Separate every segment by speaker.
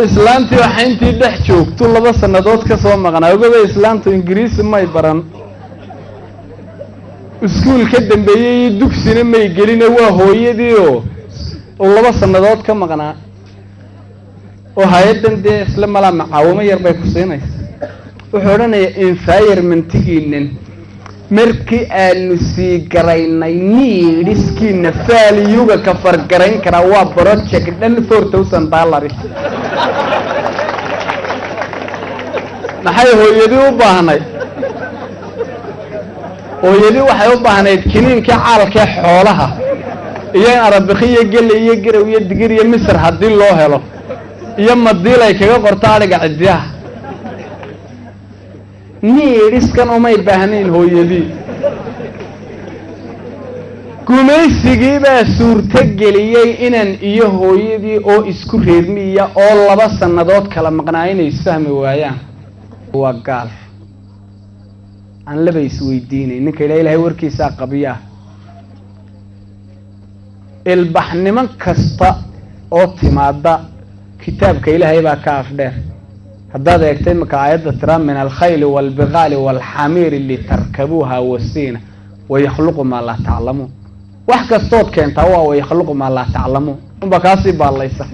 Speaker 1: islaantii waxa intii dhex joogto 2 sanadood ka soo maqnaa ogaba islaantu ingiriisi may baran iskuul ka dambeeyay dugsina may gelin waa hooyadii oo 2 sanadood ka maqnaa oo hay'adan dee isla mala macaawimo yar bay ku siinaysaa wuxuu oranayaa environment-kiinan markii aanu sii garaynay niiriskiina faaliyuga ka fargarayn kara waa project dhan $4,000 maxay hooyadii u baahnay hooyadii waxay u baahnayd kiniinka caalka xoolaha iyo arabixiyo galley iyo garow iyo digir iyo misir haddii loo helo iyo madiil ay kaga qorto ariga cidiyaha niiriskan umay baahnayn hooyadii gumaysigii baa suurto geliyey inaan iyo hooyadii oo isku reerniya oo 2 sanadood kala maqnaa inay isfahmi waayaan waa gaal aan laba isweydiinay ninka ilaahay warkiisa qabiya ilbaxnimo kasta oo timaada kitaabka ilaahay baa ka afdheer haddaad eegtay marka aayadda tira min alkhayl walbiqaal walxamiir litarkabuha wasiina wayakhluqu ma la ta'lamu wax kastood keentaa waa wayakhluqu ma la ta'lamu umba kaasi baalaysa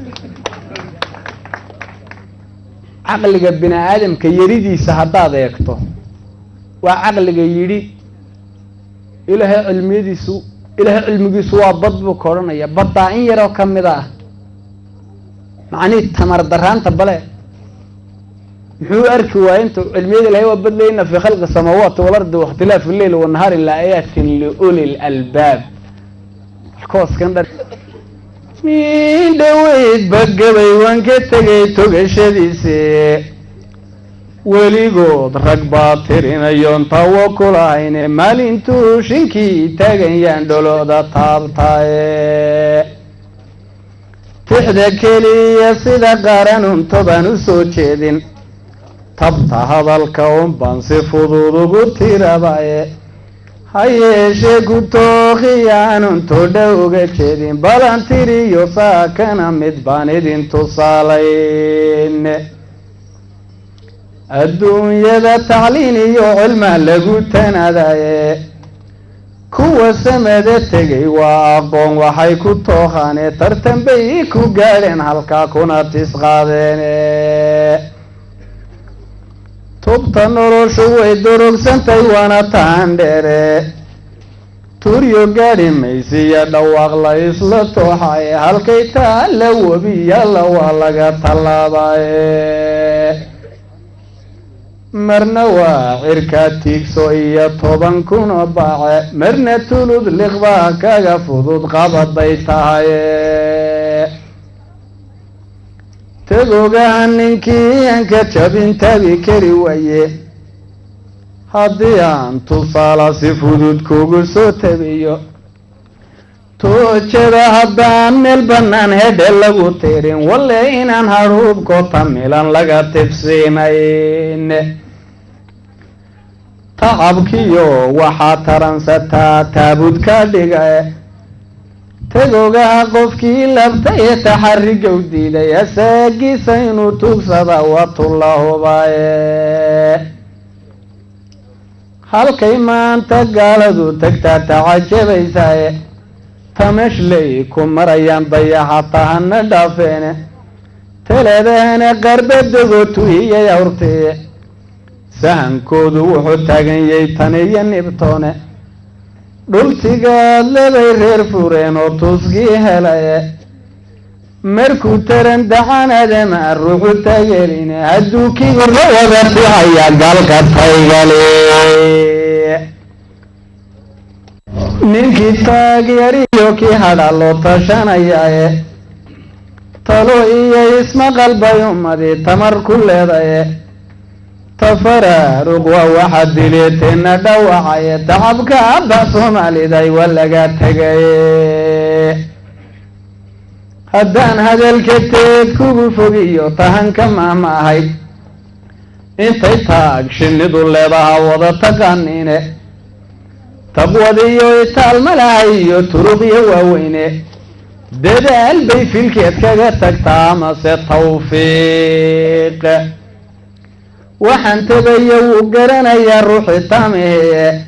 Speaker 1: aqliga bini aadamka yaridiisa haddaad eegto waa aqliga yiri ilaahay cilmigiisu waa bad buu koranaya badda in yar oo kamid ah macni tamar daraanta bale muxuu arki waa inta cilmiyada ilaahay waa badlayna fi khalqi samaawaati wal ardi wa ikhtilaafi al-layli wan nahaari la ayatin li ulil albab koos kan dhar min dhaweyd bagabay waan ka tagay togashadiisii weligood rag baa tirinayoon tawakkulaayne maalintuu shinkii taagayaan dholooda taabtaaye tixda keliya sida qaranun toban u soo jeedin tabta hadalka un baan si fudud ugu tirabaye ha yeeshee ku tooqiyaanun todha uga jeedin balan tiriyo saakana mid baan idin tusaalayn adduunyada tacliin iyo cilma lagu tanadaye kuwa samada tegay waa aqoon waxay ku tooqaane tartan bay ku gaadheen halkaa kuna tisqaadeene tubta noloshu way durugsantay waana taandheere turyo gaadhi maysiya dhawaaq la isla tooxaye halkay taa la webiyalla waa laga tallaabaye marna waa cirka tiigso iyo 10 kun oo baace marna tulud liqbaa kaga fudud qabaday tahaye tagogaa ninkii aan ka jabin tabi kari waaye haddii aan tusaala si fudud kugu soo tabiyo toojada haddaan meel bannaan hedhe lagu tirin walle inaan hadhuubko tamilan laga tibsiinayn tacabkiyo waxaa taransataa taabud ka dhigae tagogaha qofkii labtay ee taxarigow diiday asaagiisa inuu tuugsada watulahubaye halkay maanta gaaladu tagtaa tacajabaysaye tamashlay ku marayaan dayaxa tahana dhaafeene teleedahana qarbadego tuhiyay awrtee sahankoodu wuxuu taagan yahay taniyo nibtoone dhultigaad leday reer fureen oo tuuskii helaye markuu taran dacan adama ruuxu tageline hadduu kibirla wada ficaya galka taygale ninkii taageeriyo kii hadha loo tashanayaaye talo iyo ismaqal bay ummadii tamar ku leedaye tafaraaruq waa waxa dileeteenna dhawacaye tacabka abba soomaaliday waa laga tegaye haddaan hadalka teed kugu fogiyo tahanka maama ahayd intay taag shinnidu leedaha wada taqaaniine tabwadiyo itaalmalahay iyo turuqyo waaweyne dadaal bay filkeed kaga tagtaa mase tawfiiq waxaan tegaya wuu garanayaa ruuxi tameeye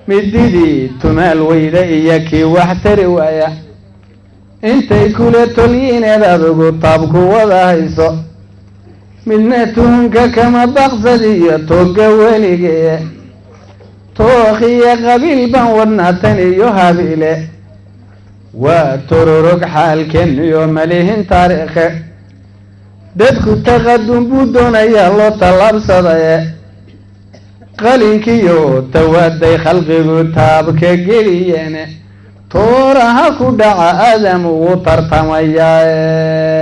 Speaker 1: mididii tumaal weyda iyo kii wax tari waaya intay kula tolyiineed adugu taabku wada hayso midna tuhunka kama baqsadiyo toga weligee tookhiyo qabiil baan wadnaa tan iyo habiile waa tororog xaalkeniyo malihin taariikhe dadku taqadum buu doonayaa loo tallaabsadaye qalinkiyo tawaaday khalqigu taabka geliyeene tooraha ku dhaca aadam ugu tartamayaae